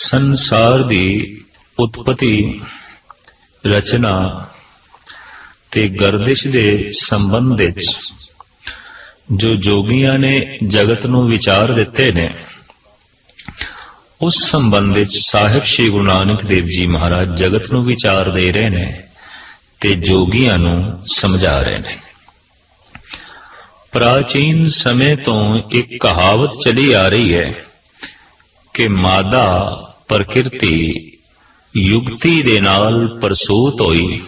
ਸੰਸਾਰ ਦੀ ਉਤਪਤੀ, ਰਚਨਾ ਤੇ ਗਰਦਿਸ਼ ਦੇ ਸੰਬੰਧ ਵਿੱਚ ਜੋ ਜੋਗੀਆਂ ਨੇ ਜਗਤ ਨੂੰ ਵਿਚਾਰ ਦਿੱਤੇ ਨੇ, ਉਸ ਸੰਬੰਧ ਵਿੱਚ ਸਾਹਿਬ ਸ੍ਰੀ ਗੁਰੂ ਨਾਨਕ ਦੇਵ ਜੀ ਮਹਾਰਾਜ ਜਗਤ ਨੂੰ ਵਿਚਾਰ ਦੇ ਰਹੇ ਨੇ ਤੇ ਜੋਗੀਆਂ ਨੂੰ ਸਮਝਾ ਰਹੇ ਨੇ। ਪ੍ਰਾਚੀਨ ਸਮੇਂ ਤੋਂ ਇੱਕ ਕਹਾਵਤ ਚਲੀ ਆ ਰਹੀ ਹੈ ਕਿ ਮਾਦਾ ਪ੍ਰਕਿਰਤੀ ਯੁਗਤੀ ਦੇ ਨਾਲ ਪ੍ਰਸੂਤ ਹੋਈ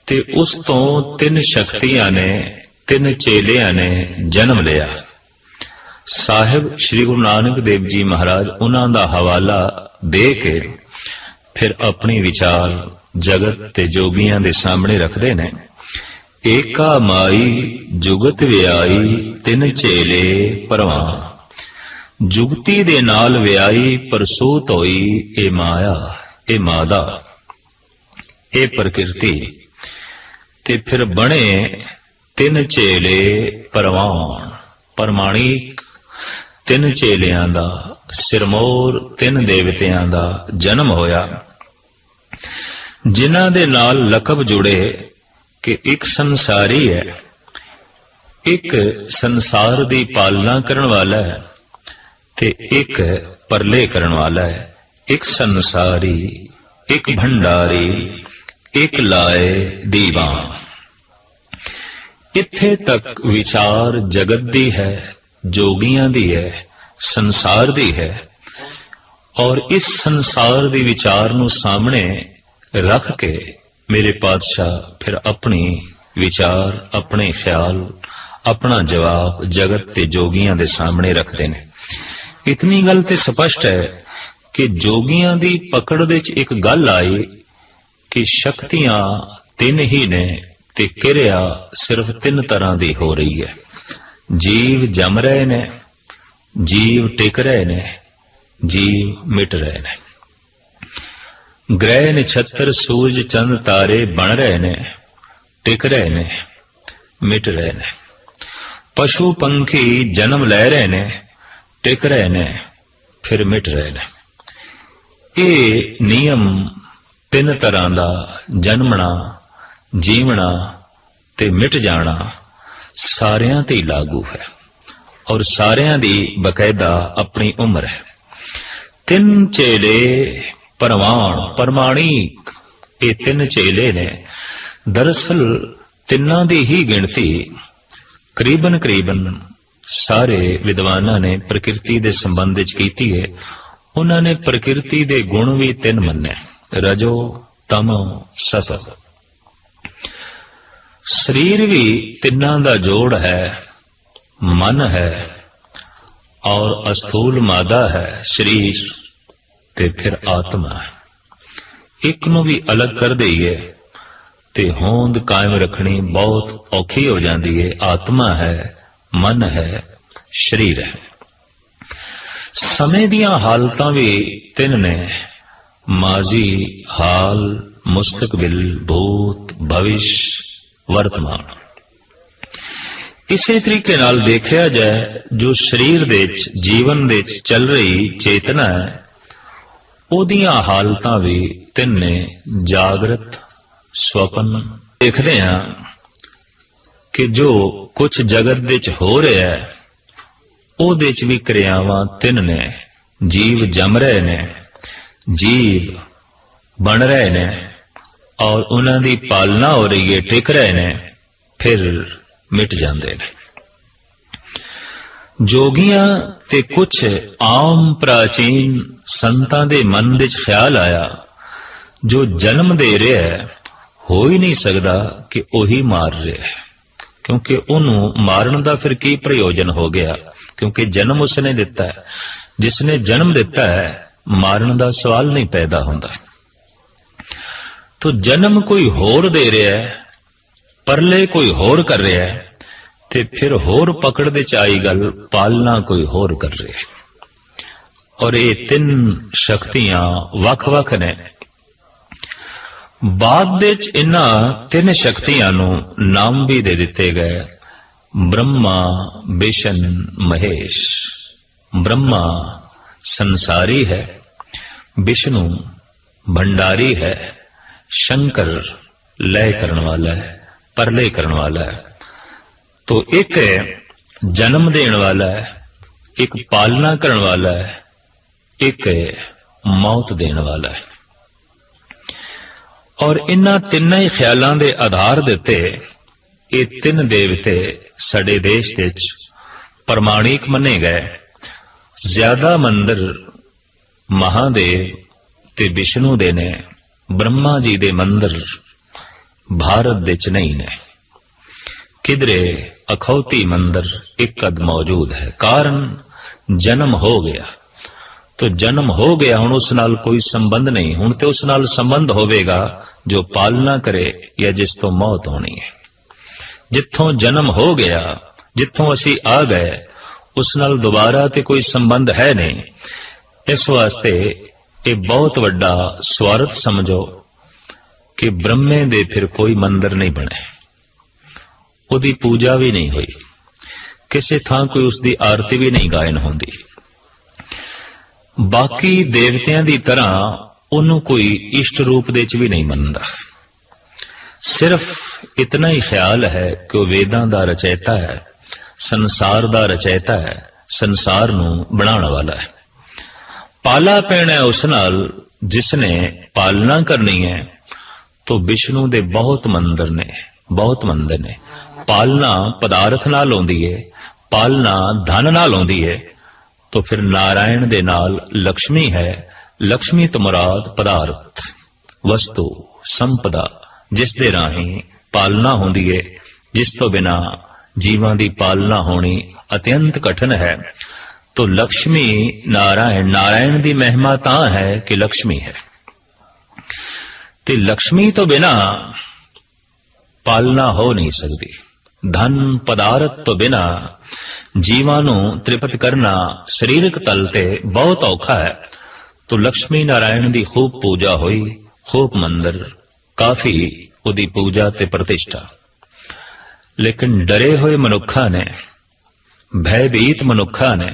ਤੇ ਉਸ ਤੋਂ ਤਿੰਨ ਸ਼ਕਤੀਆਂ ਨੇ, ਤਿੰਨ ਚੇਲਿਆਂ ਨੇ ਜਨਮ ਲਿਆ। ਸਾਹਿਬ ਸ੍ਰੀ ਗੁਰੂ ਨਾਨਕ ਦੇਵ ਜੀ ਮਹਾਰਾਜ ਉਹਨਾਂ ਦਾ ਹਵਾਲਾ ਦੇ ਕੇ ਫਿਰ ਆਪਣੀ ਵਿਚਾਰ ਜਗਤ ਤੇ ਜੋਗੀਆਂ ਦੇ ਸਾਹਮਣੇ ਰੱਖਦੇ ਨੇ। ਏਕਾ ਮਾਈ ਜੁਗਤ ਵਿਆਈ ਤਿੰਨ ਚੇਲੇ ਪਰਵਾਂ, ਜੁਗਤੀ ਦੇ ਨਾਲ ਵਿਆਹੀ ਪ੍ਰਸੂਤ ਹੋਈ ਇਹ ਮਾਇਆ, ਇਹ ਮਾਦਾ, ਇਹ ਪ੍ਰਕਿਰਤੀ। ਤੇ ਫਿਰ ਬਣੇ ਤਿੰਨ ਚੇਲੇ ਪਰਵਾਨ, ਪਰਮਾਣਿਕ ਤਿੰਨ ਚੇਲਿਆਂ ਦਾ, ਸਿਰਮੌਰ ਤਿੰਨ ਦੇਵਤਿਆਂ ਦਾ ਜਨਮ ਹੋਇਆ, ਜਿਨ੍ਹਾਂ ਦੇ ਨਾਲ ਲਕਬ ਜੁੜੇ ਕਿ ਇੱਕ ਸੰਸਾਰੀ ਹੈ, ਇੱਕ ਸੰਸਾਰ ਦੀ ਪਾਲਣਾ ਕਰਨ ਵਾਲਾ ਹੈ ਤੇ ਇੱਕ ਪਰਲੇ ਕਰਨ ਵਾਲਾ ਹੈ। ਇੱਕ ਸੰਸਾਰੀ, ਇੱਕ ਭੰਡਾਰੀ, ਇੱਕ ਲਾਏ ਦੀਵਾਨ। ਇੱਥੇ ਤੱਕ ਵਿਚਾਰ ਜਗਤ ਦੀ ਹੈ, ਜੋਗੀਆਂ ਦੀ ਹੈ, ਸੰਸਾਰ ਦੀ ਹੈ। ਔਰ ਇਸ ਸੰਸਾਰ ਦੀ ਵਿਚਾਰ ਨੂੰ ਸਾਹਮਣੇ ਰੱਖ ਕੇ ਮੇਰੇ ਪਾਤਸ਼ਾਹ ਫਿਰ ਆਪਣੀ ਵਿਚਾਰ, ਆਪਣੇ ਖਿਆਲ, ਆਪਣਾ ਜਵਾਬ ਜਗਤ ਤੇ ਜੋਗੀਆਂ ਦੇ ਸਾਹਮਣੇ ਰੱਖਦੇ ਨੇ। ਇਤਨੀ ਗੱਲ ਤੇ ਸਪਸ਼ਟ ਹੈ ਕਿ ਜੋਗੀਆਂ ਦੀ ਪਕੜ ਵਿੱਚ ਇੱਕ ਗੱਲ ਆਈ ਕਿ ਸ਼ਕਤੀਆਂ ਤਿੰਨ ਹੀ ਨੇ ਤੇ ਕਿਰਿਆ ਸਿਰਫ ਤਿੰਨ ਤਰ੍ਹਾਂ ਦੀ ਹੋ ਰਹੀ ਹੈ। ਜੀਵ ਜੰਮ ਰਹੇ ਨੇ, ਜੀਵ ਟਿਕ ਰਹੇ ਨੇ, ਜੀਵ ਮਿਟ ਰਹੇ ਨੇ। ਗ੍ਰਹਿ ਨਛੱਤਰ ਸੂਰਜ ਚੰਦ ਤਾਰੇ ਬਣ ਰਹੇ ਨੇ, ਟਿਕ ਰਹੇ ਨੇ, ਮਿਟ ਰਹੇ ਨੇ। ਪਸ਼ੂ ਪੰਖੀ ਜਨਮ ਲੈ ਰਹੇ ਨੇ, ਟਿਕ ਰਹੇ ਨੇ, ਫਿਰ ਮਿਟ ਰਹੇ ਨੇ। ਇਹ ਨਿਯਮ ਤਿੰਨ ਤਰ੍ਹਾਂ ਦਾ, ਜਨਮਣਾ, ਜੀਵਣਾ ਤੇ ਮਿਟ ਜਾਣਾ, ਸਾਰਿਆਂ ਤੇ ਲਾਗੂ ਹੈ ਔਰ ਸਾਰਿਆਂ ਦੀ ਬਕਾਇਦਾ ਆਪਣੀ ਉਮਰ ਹੈ। ਤਿੰਨ ਚੇਲੇ ਪਰਵਾਨ, ਪਰਮਾਣਿਕ, ਇਹ ਤਿੰਨ ਚੇਲੇ ਨੇ। ਦਰਅਸਲ ਤਿੰਨਾਂ ਦੀ ਹੀ ਗਿਣਤੀ ਕਰੀਬਨ ਸਾਰੇ ਵਿਦਵਾਨਾਂ ਨੇ ਪ੍ਰਕਿਰਤੀ ਦੇ ਸੰਬੰਧ ਵਿੱਚ ਕੀਤੀ ਹੈ। ਉਹਨਾਂ ਨੇ ਪ੍ਰਕਿਰਤੀ ਦੇ ਗੁਣ ਵੀ ਤਿੰਨ ਮੰਨੇ, ਰਜੋ, ਤਮੋ, ਸਤੋ। ਸਰੀਰ ਵੀ ਤਿੰਨਾਂ ਦਾ ਜੋੜ ਹੈ, ਮਨ ਹੈ ਔਰ ਅਸਥੂਲ ਮਾਦਾ ਹੈ ਸਰੀਰ, ਤੇ ਫਿਰ ਆਤਮਾ ਹੈ। ਇੱਕ ਨੂੰ ਵੀ ਅਲੱਗ ਕਰ ਦਈਏ ਤੇ ਹੋਂਦ ਕਾਇਮ ਰੱਖਣੀ ਬਹੁਤ ਔਖੀ ਹੋ ਜਾਂਦੀ ਹੈ। ਆਤਮਾ ਹੈ, ਮਨ ਹੈ, ਸਰੀਰ ਹੈ। ਸਮੇਂ ਦੀਆਂ ਹਾਲਤਾਂ ਵੀ ਤਿੰਨ ਨੇ, ਮਾਜ਼ੀ, ਹਾਲ, ਮੁਸਤਕਬਿਲ, ਭੂਤ, ਭਵਿਸ਼, ਵਰਤਮਾਨ। ਇਸੇ ਤਰੀਕੇ ਨਾਲ ਦੇਖਿਆ ਜਾਏ, ਜੋ ਸਰੀਰ ਦੇ ਵਿੱਚ, ਜੀਵਨ ਦੇ ਵਿੱਚ ਚੱਲ ਰਹੀ ਚੇਤਨਾ ਹੈ, ਉਹਦੀਆਂ ਹਾਲਤਾਂ ਵੀ ਤਿੰਨ ਨੇ, ਜਾਗਰਤ, ਸੁਪਨ। ਦੇਖਦੇ ਹਾਂ ਕਿ ਜੋ ਕੁਝ ਜਗਤ ਵਿੱਚ ਹੋ ਰਿਹਾ ਹੈ, ਉਹਦੇ ਚ ਵੀ ਕਿਰਿਆਵਾਂ ਤਿੰਨ ਨੇ। ਜੀਵ ਜੰਮ ਰਹੇ ਨੇ, ਜੀਵ ਬਣ ਰਹੇ ਨੇ ਔਰ ਉਹਨਾਂ ਦੀ ਪਾਲਣਾ ਹੋ ਰਹੀ ਹੈ, ਟਿਕ ਰਹੇ ਨੇ, ਫਿਰ ਮਿਟ ਜਾਂਦੇ ਨੇ। ਜੋਗੀਆਂ ਤੇ ਕੁਝ ਆਮ ਪ੍ਰਾਚੀਨ ਸੰਤਾਂ ਦੇ ਮਨ ਵਿੱਚ ਖਿਆਲ ਆਇਆ, ਜੋ ਜਨਮ ਦੇ ਰਿਹਾ ਹੈ, ਹੋ ਹੀ ਨਹੀਂ ਸਕਦਾ ਕਿ ਉਹੀ ਮਾਰ ਰਿਹਾ ਹੈ, ਕਿਉਂਕਿ ਉਹਨੂੰ ਮਾਰਨ ਦਾ ਫਿਰ ਕੀ ਪ੍ਰਯੋਜਨ ਹੋ ਗਿਆ, ਕਿਉਂਕਿ ਜਨਮ ਉਸਨੇ ਦਿੱਤਾ ਹੈ। ਜਿਸਨੇ ਜਨਮ ਦਿੱਤਾ ਹੈ, ਮਾਰਨ ਦਾ ਸਵਾਲ ਨਹੀਂ ਪੈਦਾ ਹੁੰਦਾ। ਤੋ ਜਨਮ ਕੋਈ ਹੋਰ ਦੇ ਰਿਹਾ ਹੈ, ਪਰਲੇ ਕੋਈ ਹੋਰ ਕਰ ਰਿਹਾ ਹੈ, ਤੇ ਫਿਰ ਹੋਰ ਪਕੜ ਦੇ ਚ ਆਈ ਗੱਲ, ਪਾਲਣਾ ਕੋਈ ਹੋਰ ਕਰ ਰਿਹਾ ਹੈ। ਔਰ ਇਹ ਤਿੰਨ ਸ਼ਕਤੀਆਂ ਵੱਖ-ਵੱਖ ਨੇ। ਬਾਅਦ ਵਿੱਚ ਇਹਨਾਂ ਤਿੰਨ ਸ਼ਕਤੀਆਂ ਨੂੰ ਨਾਮ ਵੀ ਦੇ ਦਿੱਤੇ ਗਏ, ਬ੍ਰਹਮਾ, ਵਿਸ਼ਨ, ਮਹੇਸ਼। ਬ੍ਰਹਮਾ संसारी है, विष्णु भंडारी है, शंकर लय करने वाला है, परलय करने वाला है। तो एक जन्म देने वाला है, एक पालना करने वाला है, एक मौत देने वाला है। और इन्हां तिन्नां ही ख्यालां दे आधार दे उत्ते ये तीन देवते साडे देश विच प्रमाणिक मने गए। ज्यादा मंदिर महादेव ते विष्णु दे ने, ब्रह्मा जी दे मंदिर भारत दे च नहीं ने। किधरे अखौती मंदिर एक अद मौजूद है। कारण जन्म हो गया, तो जन्म हो गया, हुण उस नाल कोई संबंध नहीं। हुण ते उस नाल संबंध होवेगा जो पालना करे या जिस तो मौत होनी है। जिथों जन्म हो गया, जिथों असी आ गए, उस नाल दोबारा ते कोई संबंध है नहीं। इस वास्ते ये बहुत वड्डा स्वार्थ समझो कि ब्रह्मे दे फिर कोई मंदिर नहीं बने, उदी पूजा भी नहीं हुई, किसी थां कोई उसकी आरती भी नहीं गायन होंदी। बाकी देवतियां दी तरह उन्होंने कोई इष्ट रूप दे च भी नहीं मनदा। सिर्फ इतना ही ख्याल है कि वह वेदां दा रचयिता है, संसार दा रचयिता है, संसार नूं बनाने वाला है। पाला पैना है उस नाल जिसने पालना करनी है। तो विष्णु दे बहुत मंदिर ने, बहुत मंदिर ने। पालना पदार्थ नाल होंदी है, पालना धन नाल होंदी है। तो फिर नारायण दे नाल लक्ष्मी है। लक्ष्मी तो मुराद पदार्थ, वस्तु, संपदा, जिस दे राही पालना होंदी है, जिस तो बिना जीवां दी पालना होनी अत्यंत कठिन है। तो लक्ष्मी नारायण, नारायण दी महिमा तां है कि लक्ष्मी है। ते लक्ष्मी तो बिना पालना हो नहीं सकती। धन पदार्थ तो बिना जीवां नूं तृप्त करना शरीरक तल ते बहुत औखा है। तो लक्ष्मी नारायण दी खूब पूजा हुई, खूब मंदिर, काफी उदी पूजा ते प्रतिष्ठा। लेकिन डरे हुए मनुखा ने, भयभीत मनुखा ने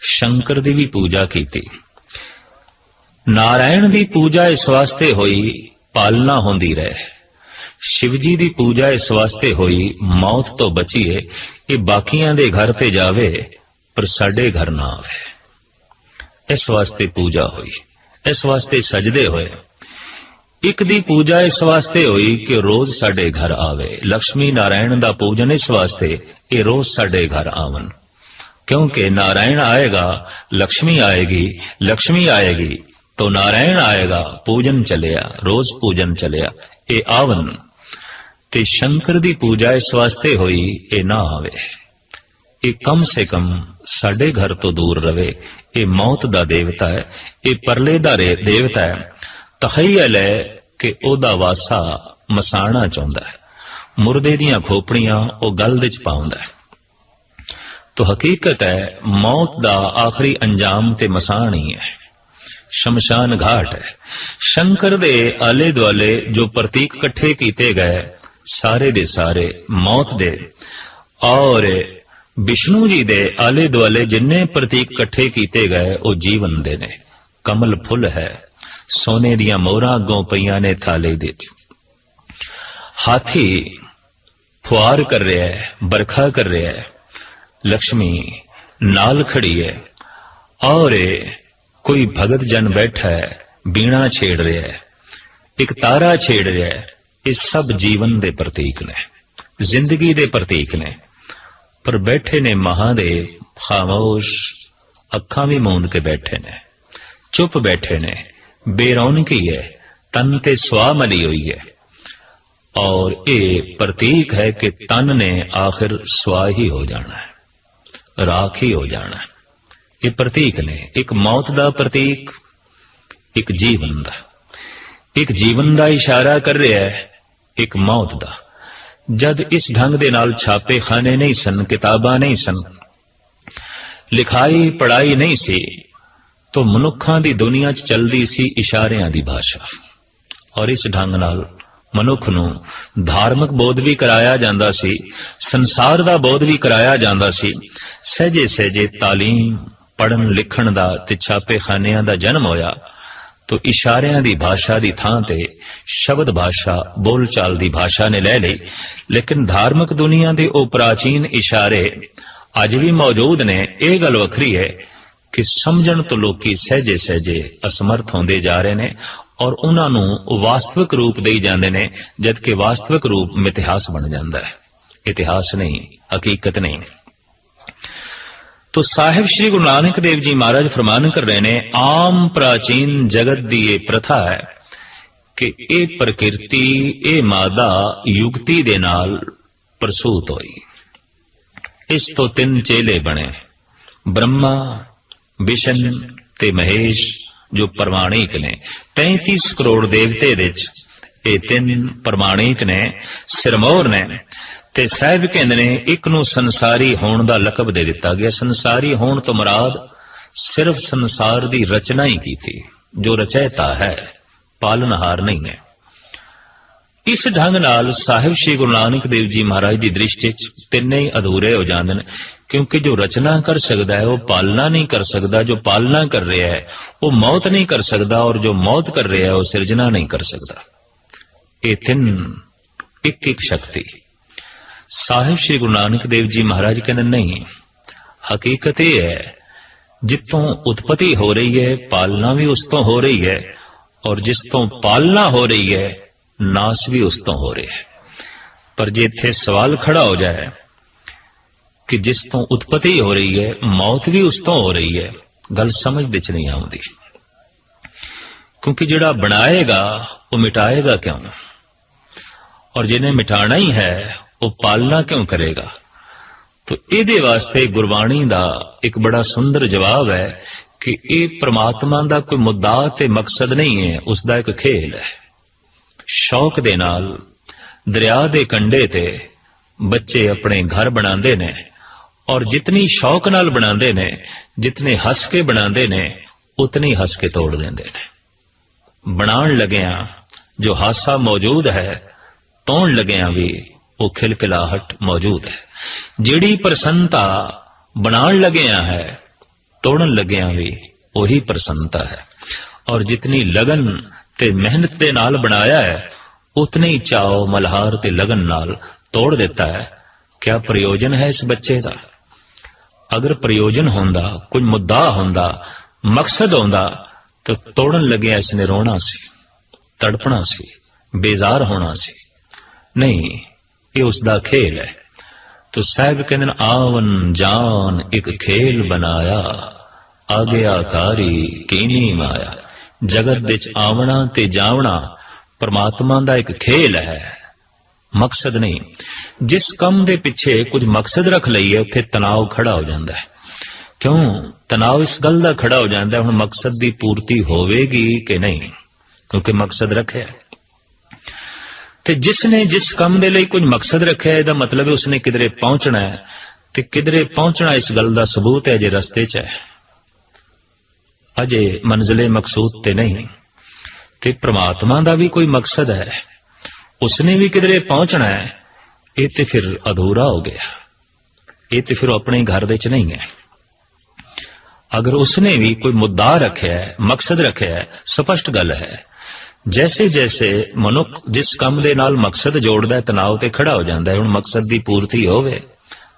शंकर दी भी पूजा की थी। नारायण दी पूजा इस वास्ते हुई पालना होंदी रहे। शिवजी दी पूजा इस वास्ते हुई मौत तो बचीए, ये बाकियां दे घर ते जावे पर साडे घर ना आवे। इस वास्ते पूजा हुई, इस वास्ते सजदे होए। एक दी पूजा इस वास्ते हुई कि रोज साडे घर आवे। लक्ष्मी नारायण दा पूजन इस वास्ते ये रोज साडे घर आवन, क्योंकि नारायण आएगा लक्ष्मी आएगी, लक्ष्मी आएगी तो नारायण आएगा, पूजन चलिया, रोज पूजन चलिया, ये आवन। ते शंकर दी पूजा इस वास्ते हुई ये ना आवे, ये कम से कम साडे घर तो दूर रवे। ये मौत दा देवता है, ये परले दा देवता है। तखय्यल है कि ओदा वासा मसाना चाहुंदा है, मुर्दे दियां खोपड़ियां ओ गल दे च पाउंदा है। तो हकीकत है मौत दा आखिरी अंजाम ते मसान ही है, शमशान घाट है। शंकर दे आले दुआले जो प्रतीक इकट्ठे कीते गए सारे दे सारे मौत दे, और विष्णु जी दे आले दुआले जिन्ने प्रतीक इकट्ठे कीते गए वो जीवन दे ने। कमल फुल है, सोने दियां मोहरां अगों पईयां ने थाले दे। हाथी फुआर कर रहा है, बरखा कर रहा है, लक्ष्मी नाल खड़ी है, और कोई भगत जन बैठा है बीणा छेड़ रहा है, एक तारा छेड़ रहा है। ये सब जीवन दे प्रतीक ने, जिंदगी दे प्रतीक ने। पर बैठे ने महादेव खामोश, अखां भी मूंद के बैठे ने, चुप बैठे ने, बेरौनकी है, तन ते स्वाह मली हुई है। और ये प्रतीक है कि तन ने आखिर स्वाह ही हो जाना है, राख ही हो जाना है। ये प्रतीक ने, एक मौत दा प्रतीक, एक जीवन दा। एक जीवन दा इशारा कर रहा है, एक मौत दा। जद इस ढंग दे नाल छापे खाने नहीं सन, किताबां नहीं सन, लिखाई पढ़ाई नहीं सी, तो मनुखां दी दुनिया च चलदी सी इशारियां दी भाषा। और इस ढंग नाल मनुख नूं धार्मिक बोध भी कराया जांदा सी, संसार दा बोध भी कराया जांदा सी। सहजे सहजे तालीम ਪੜ੍ਹਨ ਲਿਖਣ ਦਾ ਤੇ ਛਾਪੇਖਾਨਿਆਂ ਦਾ ਜਨਮ ਹੋਇਆ ਤਾਂ ਇਸ਼ਾਰਿਆਂ ਦੀ ਭਾਸ਼ਾ ਦੀ ਥਾਂ ਤੇ ਸ਼ਬਦ ਭਾਸ਼ਾ ਬੋਲਚਾਲ ਦੀ ਭਾਸ਼ਾ ਨੇ ਲੈ ਲਈ। ਲੇਕਿਨ ਧਾਰਮਿਕ ਦੁਨੀਆ ਦੇ ਉਹ ਪ੍ਰਾਚੀਨ ਇਸ਼ਾਰੇ ਅੱਜ ਵੀ ਮੌਜੂਦ ਨੇ। ਇਹ ਗੱਲ ਵੱਖਰੀ ਹੈ ਕਿ ਸਮਝਣ ਤੋਂ ਲੋਕੀ ਸਹਿਜੇ ਸਹਿਜੇ ਅਸਮਰਥ ਹੁੰਦੇ ਜਾ ਰਹੇ ਨੇ ਔਰ ਉਹਨਾਂ ਨੂੰ ਵਾਸਤਵਿਕ ਰੂਪ ਦੇਈ ਜਾਂਦੇ ਨੇ, ਜਦਕਿ ਵਾਸਤਵਿਕ ਰੂਪ ਮਿਥਿਹਾਸ ਬਣ ਜਾਂਦਾ ਹੈ, ਇਤਿਹਾਸ ਨਹੀਂ, ਹਕੀਕਤ ਨਹੀਂ। तो साहिब श्री गुरु नानक देव जी महाराज फरमान कर रहे ने, आम प्राचीन जगत दी ये प्रथा है कि ये प्रकृति ये मादा युक्ति दे नाल प्रसूत होई। इस तो तीन चेले बने, ब्रह्मा विष्णु ते महेश जो प्रमाणिक ने। 33 करोड़ देवते विच ये तीन प्रमाणिक ने, सिरमौर ने। ਤੇ ਸਾਹਿਬ ਕਹਿੰਦੇ ਨੇ ਇੱਕ ਨੂੰ ਸੰਸਾਰੀ ਹੋਣ ਦਾ ਲਕਬ ਦੇ ਦਿੱਤਾ ਗਿਆ। ਸੰਸਾਰੀ ਹੋਣ ਤੋਂ ਮੁਰਾਦ ਸਿਰਫ ਸੰਸਾਰ ਦੀ ਰਚਨਾ ਹੀ ਕੀਤੀ, ਜੋ ਰਚੈਤਾ ਹੈ, ਪਾਲਨਹਾਰ ਨਹੀਂ ਹੈ। ਇਸ ਢੰਗ ਨਾਲ ਸਾਹਿਬ ਸ੍ਰੀ ਗੁਰੂ ਨਾਨਕ ਦੇਵ ਜੀ ਮਹਾਰਾਜ ਦੀ ਦ੍ਰਿਸ਼ਟੀ 'ਚ ਤਿੰਨੇ ਹੀ ਅਧੂਰੇ ਹੋ ਜਾਂਦੇ ਨੇ, ਕਿਉਂਕਿ ਜੋ ਰਚਨਾ ਕਰ ਸਕਦਾ ਹੈ ਉਹ ਪਾਲਣਾ ਨਹੀਂ ਕਰ ਸਕਦਾ, ਜੋ ਪਾਲਣਾ ਕਰ ਰਿਹਾ ਹੈ ਉਹ ਮੌਤ ਨਹੀਂ ਕਰ ਸਕਦਾ, ਔਰ ਜੋ ਮੌਤ ਕਰ ਰਿਹਾ ਹੈ ਉਹ ਸਿਰਜਣਾ ਨਹੀਂ ਕਰ ਸਕਦਾ। ਇਹ ਤਿੰਨ ਇੱਕ ਇੱਕ ਸ਼ਕਤੀ। ਸਾਹਿਬ ਸ਼੍ਰੀ ਗੁਰੂ ਨਾਨਕ ਦੇਵ ਜੀ ਮਹਾਰਾਜ ਕਹਿੰਦੇ ਨਹੀਂ, ਹਕੀਕਤ ਇਹ ਹੈ ਜਿੱਥੋਂ ਉਤਪਤੀ ਹੋ ਰਹੀ ਹੈ ਪਾਲਣਾ ਵੀ ਉਸ ਤੋਂ ਹੋ ਰਹੀ ਹੈ, ਔਰ ਜਿਸ ਤੋਂ ਪਾਲਣਾ ਹੋ ਰਹੀ ਹੈ ਨਾਸ ਵੀ ਉਸ ਤੋਂ ਹੋ ਰਿਹਾ ਹੈ। ਪਰ ਜੇ ਇੱਥੇ ਸਵਾਲ ਖੜਾ ਹੋ ਜਾਏ ਕਿ ਜਿਸ ਤੋਂ ਉਤਪਤੀ ਹੋ ਰਹੀ ਹੈ ਮੌਤ ਵੀ ਉਸ ਤੋਂ ਹੋ ਰਹੀ ਹੈ, ਗੱਲ ਸਮਝ ਵਿੱਚ ਨਹੀਂ ਆਉਂਦੀ, ਕਿਉਂਕਿ ਜਿਹੜਾ ਬਣਾਏਗਾ ਉਹ ਮਿਟਾਏਗਾ ਕਿਉਂ, ਔਰ ਜਿਹਨੇ ਮਿਟਾਣਾ ਹੀ ਹੈ ਉਹ ਪਾਲਣਾ ਕਿਉਂ ਕਰੇਗਾ। तो ਇਹਦੇ ਵਾਸਤੇ ਗੁਰਬਾਣੀ ਦਾ ਇੱਕ ਬੜਾ ਸੁੰਦਰ ਜਵਾਬ ਹੈ ਕਿ ਇਹ ਪ੍ਰਮਾਤਮਾ ਦਾ ਕੋਈ ਮੁੱਦਾ ਤੇ ਮਕਸਦ ਨਹੀਂ ਹੈ, ਉਸ ਦਾ ਇੱਕ ਖੇਲ ਹੈ। ਸ਼ੌਕ ਦੇ ਨਾਲ ਦਰਿਆ ਦੇ ਕੰਢੇ ਤੇ ਬੱਚੇ ਆਪਣੇ ਘਰ ਬਣਾਉਂਦੇ ਨੇ, ਔਰ ਜਿਤਨੀ ਸ਼ੌਕ ਨਾਲ ਬਣਾਉਂਦੇ ਨੇ, ਜਿਤਨੇ ਹੱਸ ਕੇ ਬਣਾਉਂਦੇ ਨੇ, ਉਤਨੀ ਹੱਸ ਕੇ ਤੋੜ ਦਿੰਦੇ ਨੇ। ਬਣਾਉਣ ਲੱਗਿਆਂ ਜੋ ਹਾਸਾ ਮੌਜੂਦ ਹੈ, ਤੋੜਨ ਲੱਗਿਆਂ ਵੀ ਉਹ ਖਿਲਖਿਲਾਹਟ ਮੌਜੂਦ ਹੈ। ਜਿਹੜੀ ਪ੍ਰਸੰਨਤਾ ਬਣਾਉਣ ਲੱਗਿਆਂ ਹੈ, ਤੋੜਨ ਲੱਗਿਆਂ ਵੀ ਉਹੀ ਪ੍ਰਸੰਨਤਾ ਹੈ। ਔਰ ਜਿਤਨੀ ਲਗਨ ਤੇ ਮਿਹਨਤ ਦੇ ਨਾਲ ਬਣਾਇਆ ਹੈ, ਉਤਨੇ ਹੀ ਚਾਓ ਮਲਹਾਰ ਤੇ ਲਗਨ ਨਾਲ ਤੋੜ ਦਿੱਤਾ ਹੈ। ਕਿਆ ਪ੍ਰਯੋਜਨ ਹੈ ਇਸ ਬੱਚੇ ਦਾ? ਅਗਰ ਪ੍ਰਯੋਜਨ ਹੁੰਦਾ, ਕੋਈ ਮੁੱਦਾ ਹੁੰਦਾ, ਮਕਸਦ ਹੁੰਦਾ, ਤਾਂ ਤੋੜਨ ਲੱਗਿਆ ਇਸਨੇ ਰੋਣਾ ਸੀ, ਤੜਪਣਾ ਸੀ, ਬੇਜ਼ਾਰ ਹੋਣਾ ਸੀ। ਨਹੀਂ, ਇਹ ਉਸ ਦਾ ਖੇਲ ਹੈ। तो साहब कहते आवन जान एक खेल बनाया, आग्याकारी कीनी माया। जगत विच आवना ते जावना परमात्मा दा एक खेल है, मकसद नहीं। जिस काम दे पिछे कुछ मकसद रख लईए उत्थे तनाव खड़ा हो जाता है। क्यों तनाव इस गल दा खड़ा हो जाता है, हुण मकसद दी पूर्ति होवेगी कि नहीं, क्योंकि मकसद रखे है। ਤੇ ਜਿਸ ਨੇ ਜਿਸ ਕੰਮ ਦੇ ਲਈ ਕੁਝ ਮਕਸਦ ਰੱਖਿਆ, ਇਹਦਾ ਮਤਲਬ ਹੈ ਉਸਨੇ ਕਿਧਰੇ ਪਹੁੰਚਣਾ ਹੈ, ਤੇ ਕਿਧਰੇ ਪਹੁੰਚਣਾ ਇਸ ਗੱਲ ਦਾ ਸਬੂਤ ਹੈ ਜੇ ਰਸਤੇ 'ਚ ਹੈ, ਅਜੇ ਮੰਜ਼ਿਲੇ ਮਕਸੂਦ ਤੇ ਨਹੀਂ। ਤੇ ਪ੍ਰਮਾਤਮਾ ਦਾ ਵੀ ਕੋਈ ਮਕਸਦ ਹੈ, ਉਸਨੇ ਵੀ ਕਿਧਰੇ ਪਹੁੰਚਣਾ ਹੈ। ਇਹ ਤੇ ਫਿਰ ਅਧੂਰਾ ਹੋ ਗਿਆ, ਇਹ ਤੇ ਫਿਰ ਆਪਣੇ ਘਰ ਦੇ 'ਚ ਨਹੀਂ ਹੈ। ਅਗਰ ਉਸਨੇ ਵੀ ਕੋਈ ਮੁੱਦਾ ਰੱਖਿਆ ਹੈ, ਮਕਸਦ ਰੱਖਿਆ ਹੈ, ਸਪਸ਼ਟ ਗੱਲ ਹੈ। जैसे जैसे मनुख जिस काम दे नाल मकसद जोड़दा है, तनाव ते खड़ा हो जाता है। हुण मकसद दी पूर्ति होवे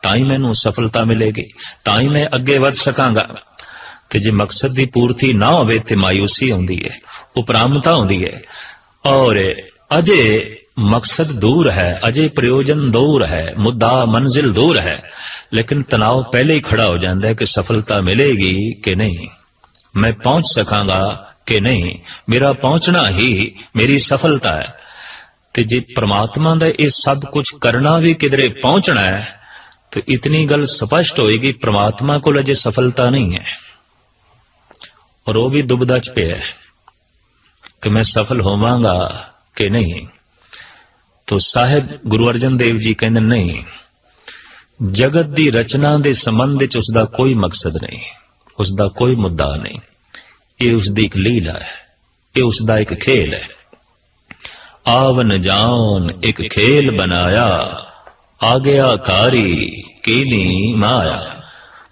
तां ही मैनूं सफलता मिलेगी, तां ही मैं अगे वध सकांगा। ते जे मकसद दी पूर्ति ना होवे ते मायूसी हुंदी है, उपरामता हुंदी है, और अजे मकसद दूर है, अजे प्रयोजन दूर है, मुद्दा मंजिल दूर है, लेकिन तनाव पहले ही खड़ा हो जाता है कि सफलता मिलेगी कि नहीं, मैं पहुंच सकांगा कि नहीं, मेरा पहुंचना ही मेरी सफलता है। ते जे परमात्मा दा ये सब कुछ करना भी किधरे पहुंचना है, तो इतनी गल स्पष्ट होएगी परमात्मा को अजे सफलता नहीं है, और वो भी दुबदा च पिया है कि मैं सफल होवांगा कि नहीं। तो साहिब गुरु अर्जन देव जी कहते नहीं, जगत दी रचना दे संबंध विच उसदा कोई मकसद नहीं, उसदा कोई मुद्दा नहीं। ये उसदी एक लीला है, ये उसदा एक खेल है। आवन जान एक खेल बनाया, आग्याकारी कीनी माया।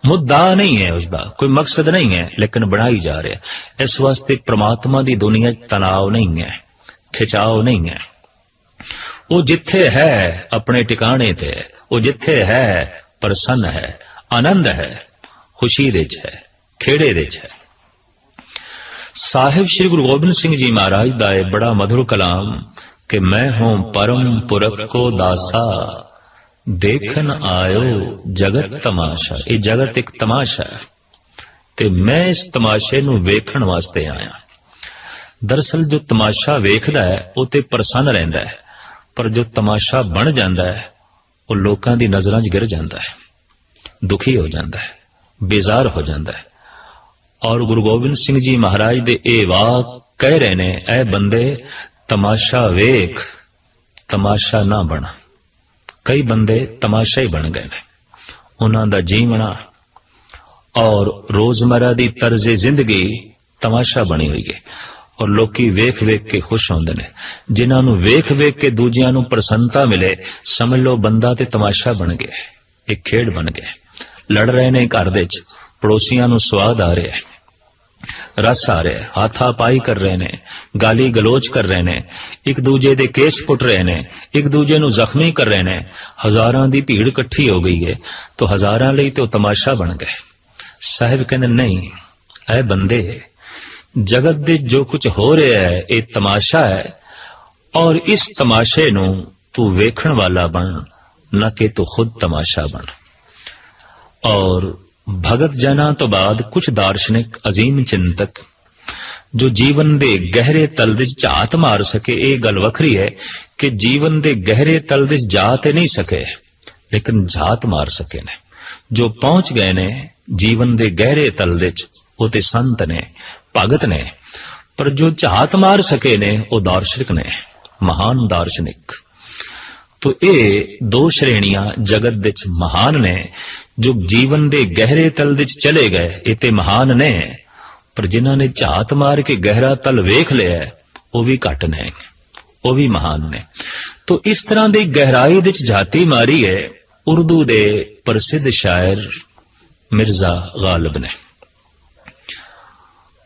ਮੁੱਦਾ ਨਹੀਂ ਹੈ, ਉਸਦਾ ਕੋਈ ਮਕਸਦ ਨਹੀਂ ਹੈ, ਲੇਕਿਨ ਬਣਾਈ ਜਾ ਰਿਹਾ। ਇਸ ਵਾਸਤੇ ਪ੍ਰਮਾਤਮਾ ਦੀ ਦੁਨੀਆ 'ਚ ਤਣਾਅ ਨਹੀਂ ਹੈ, ਖਿਚਾਓ ਨਹੀਂ ਹੈ। ਉਹ ਜਿੱਥੇ ਹੈ ਆਪਣੇ ਟਿਕਾਣੇ ਤੇ, ਉਹ ਜਿੱਥੇ ਹੈ ਪ੍ਰਸੰਨ ਹੈ, ਆਨੰਦ ਹੈ, ਖੁਸ਼ੀ ਦੇ 'ਚ ਹੈ, ਖੇੜੇ ਦੇ 'ਚ ਹੈ। ਸਾਹਿਬ ਸ੍ਰੀ ਗੁਰੂ ਗੋਬਿੰਦ ਸਿੰਘ ਜੀ ਮਹਾਰਾਜ ਦਾ ਇਹ ਬੜਾ ਮਧੁਰ ਕਲਾਮ ਕਿ ਮੈਂ ਹੂੰ ਪਰਮ ਪੁਰਖ ਕੋ ਦਾਸਾ, ਦੇਖਣ ਆਇਓ ਜਗਤ ਤਮਾਸ਼ਾ। ਇਹ ਜਗਤ ਇੱਕ ਤਮਾਸ਼ਾ ਹੈ ਤੇ ਮੈਂ ਇਸ ਤਮਾਸ਼ੇ ਨੂੰ ਵੇਖਣ ਵਾਸਤੇ ਆਇਆ। ਦਰਅਸਲ ਜੋ ਤਮਾਸ਼ਾ ਵੇਖਦਾ ਹੈ ਉਹ ਤੇ ਪ੍ਰਸੰਨ ਰਹਿੰਦਾ ਹੈ, ਪਰ ਜੋ ਤਮਾਸ਼ਾ ਬਣ ਜਾਂਦਾ ਹੈ ਉਹ ਲੋਕਾਂ ਦੀ ਨਜ਼ਰਾਂ 'ਚ ਗਿਰ ਜਾਂਦਾ ਹੈ, ਦੁਖੀ ਹੋ ਜਾਂਦਾ ਹੈ, ਬੇਜ਼ਾਰ ਹੋ ਜਾਂਦਾ ਹੈ। ਔਰ ਗੁਰੂ ਗੋਬਿੰਦ ਸਿੰਘ ਜੀ ਮਹਾਰਾਜ ਦੇ ਇਹ ਵਾਕ ਕਹਿ ਰਹੇ ਨੇ, ਐ ਬੰਦੇ ਤਮਾਸ਼ਾ ਵੇਖ, ਤਮਾਸ਼ਾ ਨਾ ਬਣ। ਕਈ ਬੰਦੇ ਤਮਾਸ਼ਾ ਹੀ ਬਣ ਗਏ ਨੇ। ਉਹਨਾਂ ਦਾ ਜੀਵਣਾ ਔਰ ਰੋਜ਼ਮਰਾ ਦੀ ਤਰਜ਼ੇ ਜ਼ਿੰਦਗੀ ਤਮਾਸ਼ਾ ਬਣੀ ਹੋਈ ਹੈ ਔਰ ਲੋਕੀ ਵੇਖ ਵੇਖ ਕੇ ਖੁਸ਼ ਹੁੰਦੇ ਨੇ। ਜਿਨ੍ਹਾਂ ਨੂੰ ਵੇਖ ਵੇਖ ਕੇ ਦੂਜਿਆਂ ਨੂੰ ਪ੍ਰਸੰਨਤਾ ਮਿਲੇ, ਸਮਝ ਲਓ ਬੰਦਾ ਤੇ ਤਮਾਸ਼ਾ ਬਣ ਗਿਆ, ਇੱਕ ਖੇਡ ਬਣ ਗਿਆ। ਲੜ ਰਹੇ ਨੇ ਘਰ ਦੇ 'ਚ, ਪੜੋਸੀਆਂ ਨੂੰ ਸਵਾਦ ਆ ਰਿਹਾ ਹੈ, ਰਸ ਆ ਰਿਹਾ, ਹਾਥਾ ਪਾਈ ਕਰ ਰਹੇ ਨੇ, ਗਾਲੀ ਗਲੋਚ ਕਰ ਰਹੇ ਨੇ, ਇੱਕ ਦੂਜੇ ਦੇ ਕੇਸ ਪੁੱਟ ਰਹੇ ਨੇ, ਇੱਕ ਦੂਜੇ ਨੂੰ ਜ਼ਖਮੀ ਕਰ ਰਹੇ ਨੇ। ਹਜ਼ਾਰਾਂ ਦੀ ਭੀੜ ਇਕੱਠੀ ਹੋ ਗਈ ਹੈ ਤਾਂ ਹਜ਼ਾਰਾਂ ਲਈ ਤੇ ਉਹ ਤਮਾਸ਼ਾ ਬਣ ਗਏ। ਸਾਹਿਬ ਕਹਿੰਦੇ ਨਹੀਂ, ਐ ਬੰਦੇ ਜਗਤ ਦੇ ਜੋ ਕੁਝ ਹੋ ਰਿਹਾ ਹੈ ਇਹ ਤਮਾਸ਼ਾ ਹੈ ਔਰ ਇਸ ਤਮਾਸ਼ੇ ਨੂੰ ਤੂੰ ਵੇਖਣ ਵਾਲਾ ਬਣ, ਨਾ ਕਿ ਤੂੰ ਖੁਦ ਤਮਾਸ਼ਾ ਬਣ। ਔਰ ਭਗਤ ਜਨਾਂ ਤੋਂ ਬਾਅਦ ਕੁਝ ਦਾਰਸ਼ਨਿਕ ਅਜ਼ੀਮ ਚਿੰਤਕ ਜੋ ਜੀਵਨ ਦੇ ਗਹਿਰੇ ਤਲ ਵਿੱਚ ਝਾਤ ਮਾਰ ਸਕੇ, ਇਹ ਗੱਲ ਵੱਖਰੀ ਹੈ ਕਿ ਜੀਵਨ ਦੇ ਗਹਿਰੇ ਤਲ ਵਿੱਚ ਜਾ ਤੇ ਨਹੀਂ ਸਕੇ ਲੇਕਿਨ ਝਾਤ ਮਾਰ ਸਕੇ ਨੇ। ਜੋ ਪਹੁੰਚ ਗਏ ਨੇ ਜੀਵਨ ਦੇ ਗਹਿਰੇ ਤਲ ਵਿੱਚ ਉਹ ਤੇ ਸੰਤ ਨੇ, ਭਗਤ ਨੇ, ਪਰ ਜੋ ਝਾਤ ਮਾਰ ਸਕੇ ਨੇ ਉਹ ਦਾਰਸ਼ਨਿਕ ਨੇ, ਮਹਾਨ ਦਾਰਸ਼ਨਿਕ। ਤੋ ਇਹ ਦੋ ਸ਼੍ਰੇਣੀਆਂ ਜਗਤ ਵਿੱਚ ਮਹਾਨ ਨੇ। ਜੋ ਜੀਵਨ ਦੇ ਗਹਿਰੇ ਤਲ ਵਿੱਚ ਚਲੇ ਗਏ ਇਹ ਤੇ ਮਹਾਨ ਨੇ, ਪਰ ਜਿਨ੍ਹਾਂ ਨੇ ਝਾਤ ਮਾਰ ਕੇ ਗਹਿਰਾ ਤਲ ਵੇਖ ਲਿਆ ਉਹ ਵੀ ਘੱਟ ਨੇ, ਉਹ ਵੀ ਮਹਾਨ ਨੇ। ਤੋ ਇਸ ਤਰ੍ਹਾਂ ਦੀ ਗਹਿਰਾਈ ਵਿੱਚ ਝਾਤੀ ਮਾਰੀ ਹੈ ਉਰਦੂ ਦੇ ਪ੍ਰਸਿੱਧ ਸ਼ਾਇਰ ਮਿਰਜ਼ਾ ਗਾਲਿਬ ਨੇ।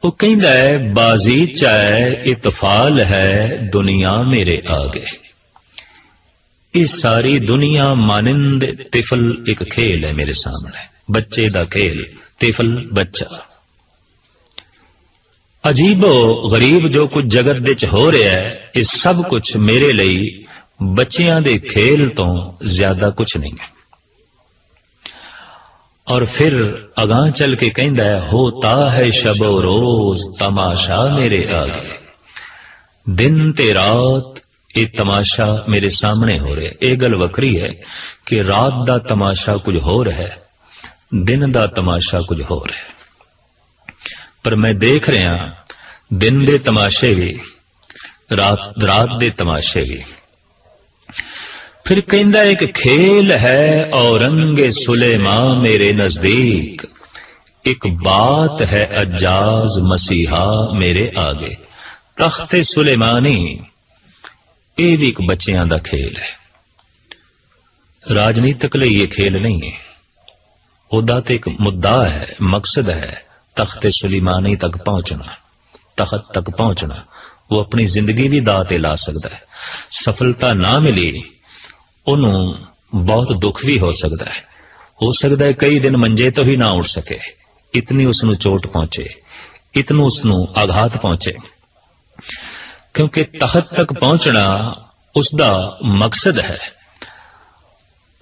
ਉਹ ਕਹਿੰਦਾ ਹੈ, ਬਾਜ਼ੀ ਚਾਹੇ ਇਤਫਾਲ ਹੈ ਦੁਨੀਆ ਮੇਰੇ ਆਗੇ। ਇਹ ਸਾਰੀ ਦੁਨੀਆ ਮਾਨੰਦ ਤਿਫਲ ਇੱਕ ਖੇਲ ਹੈ ਮੇਰੇ ਸਾਹਮਣੇ, ਬੱਚੇ ਦਾ ਖੇਲ, ਤਿਫਲ ਬੱਚਾ। ਅਜੀਬੋ ਗਰੀਬ ਜੋ ਕੁਝ ਜਗਤ ਵਿੱਚ ਹੋ ਰਿਹਾ ਹੈ ਇਹ ਸਭ ਕੁਝ ਮੇਰੇ ਲਈ ਬੱਚਿਆਂ ਦੇ ਖੇਲ ਤੋਂ ਜ਼ਿਆਦਾ ਕੁਝ ਨਹੀਂ ਹੈ। ਔਰ ਫਿਰ ਅਗਾਂਹ ਚੱਲ ਕੇ ਕਹਿੰਦਾ ਹੈ, ਹੋਤਾ ਹੈ ਸ਼ਬੋ ਰੋਜ਼ ਤਮਾਸ਼ਾ ਮੇਰੇ ਆਗੇ। ਦਿਨ ਤੇ ਰਾਤ ਇਹ ਤਮਾਸ਼ਾ ਮੇਰੇ ਸਾਹਮਣੇ ਹੋ ਰਿਹਾ। ਇਹ ਗੱਲ ਵੱਖਰੀ ਹੈ ਕਿ ਰਾਤ ਦਾ ਤਮਾਸ਼ਾ ਕੁਝ ਹੋਰ ਹੈ, ਦਿਨ ਦਾ ਤਮਾਸ਼ਾ ਕੁਝ ਹੋਰ ਹੈ। ਪਰ ਮੈਂ ਦੇਖ ਰਿਹਾ ਦਿਨ ਦੇ ਤਮਾਸ਼ੇ ਵੀ, ਰਾਤ ਦੇ ਤਮਾਸ਼ੇ ਵੀ। ਫਿਰ ਕਹਿੰਦਾ ਇੱਕ ਖੇਲ ਹੈ ਔਰੰਗੇ ਸੁਲੇਮਾਂ ਮੇਰੇ ਨਜ਼ਦੀਕ, ਇੱਕ ਬਾਤ ਹੈ ਅਜਾਜ਼ ਮਸੀਹਾ ਮੇਰੇ ਆਗੇ। ਤਖਤ ਸੁਲੇਮਾਨੀ ਇਹ ਵੀ ਇੱਕ ਬੱਚਿਆਂ ਦਾ ਖੇਲ ਹੈ। ਰਾਜਨੀਤਿਕ ਲਈ ਇਹ ਖੇਲ ਨਹੀਂ ਹੈ, ਉਹਦਾ ਤੇ ਇੱਕ ਮੁੱਦਾ ਹੈ, ਮਕਸਦ ਹੈ ਤਖਤ ਸੁਲੇਮਾਨੀ ਤੱਕ ਪਹੁੰਚਣਾ, ਤਖਤ ਤੱਕ ਪਹੁੰਚਣਾ। ਉਹ ਆਪਣੀ ਜ਼ਿੰਦਗੀ ਵੀ ਦਾਅ ਤੇ ਲਾ ਸਕਦਾ ਹੈ। ਸਫਲਤਾ ਨਾ ਮਿਲੀ ਉਹਨੂੰ ਬਹੁਤ ਦੁੱਖ ਵੀ ਹੋ ਸਕਦਾ ਹੈ ਕਈ ਦਿਨ ਮੰਜੇ ਤੋਂ ਹੀ ਨਾ ਉੱਠ ਸਕੇ, ਇਤਨੀ ਉਸ ਨੂੰ ਚੋਟ ਪਹੁੰਚੇ, ਇਤਨੂੰ ਉਸ ਨੂੰ ਆਘਾਤ ਪਹੁੰਚੇ, ਕਿਉਂਕਿ ਤਖਤ ਤੱਕ ਪਹੁੰਚਣਾ ਉਸ ਦਾ ਮਕਸਦ ਹੈ।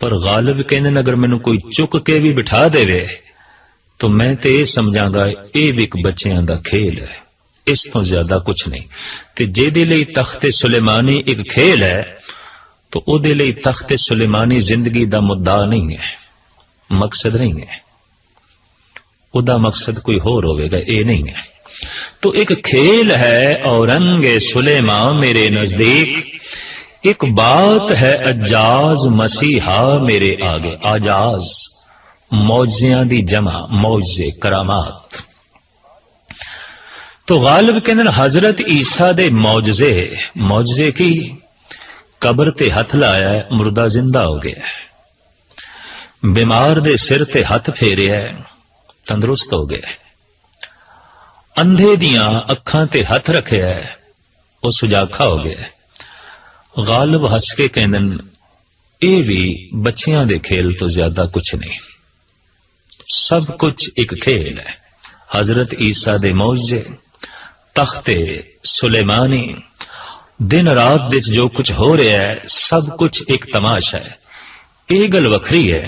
ਪਰ ਗਾਲਿਬ ਕਹਿੰਦੇ ਨੇ ਅਗਰ ਮੈਨੂੰ ਕੋਈ ਚੁੱਕ ਕੇ ਵੀ ਬਿਠਾ ਦੇਵੇ ਤਾਂ ਮੈਂ ਤੇ ਇਹ ਸਮਝਾਂਗਾ ਇਹ ਵੀ ਇੱਕ ਬੱਚਿਆਂ ਦਾ ਖੇਲ ਹੈ, ਇਸ ਤੋਂ ਜ਼ਿਆਦਾ ਕੁਝ ਨਹੀਂ। ਤੇ ਜਿਹਦੇ ਲਈ ਤਖਤ ਸੁਲੇਮਾਨੀ ਇੱਕ ਖੇਲ ਹੈ ਤਾਂ ਉਹਦੇ ਲਈ ਤਖਤ ਸੁਲੇਮਾਨੀ ਜ਼ਿੰਦਗੀ ਦਾ ਮੁੱਦਾ ਨਹੀਂ ਹੈ, ਮਕਸਦ ਨਹੀਂ ਹੈ। ਉਹਦਾ ਮਕਸਦ ਕੋਈ ਹੋਰ ਹੋਵੇਗਾ, ਇਹ ਨਹੀਂ ਹੈ। तो एक खेल है औरंगे सुलेमा मेरे नजदीक, एक बात है अजाज मसीहा मेरे आगे। आजाज मौजियां दी जमा, मौजे करामात। तो गालिब कहते हजरत ईसा दे मौजजे, मौजजे की कबर ते हथ लाया मुर्दा जिंदा हो गया। ਬਿਮਾਰ ਦੇ ਸਿਰ ਤੇ ਹੱਥ ਫੇਰਿਆ, ਤੰਦਰੁਸਤ ਹੋ ਗਿਆ। ਅੰਧੇ ਦੀਆਂ ਅੱਖਾਂ ਤੇ ਹੱਥ ਰੱਖਿਆ, ਉਹ ਸੁਜਾਖਾ ਹੋ ਗਿਆ। ਗਾਲਿਬ ਹੱਸ ਕੇ ਕਹਿੰਦੇ ਨੇ, ਇਹ ਵੀ ਬੱਚਿਆਂ ਦੇ ਖੇਲ ਤੋਂ ਜ਼ਿਆਦਾ ਕੁਛ ਨਹੀਂ, ਸਭ ਕੁਛ ਇੱਕ ਖੇਲ ਹੈ। ਹਜ਼ਰਤ ਈਸਾ ਦੇ ਮੌਜੇ, ਤਖਤੇ ਸੁਲੇਮਾਨੀ, ਦਿਨ ਰਾਤ ਵਿੱਚ ਜੋ ਕੁਛ ਹੋ ਰਿਹਾ ਹੈ, ਸਭ ਕੁਛ ਇੱਕ ਤਮਾਸ਼ਾ ਹੈ। ਇਹ ਗੱਲ ਵੱਖਰੀ ਹੈ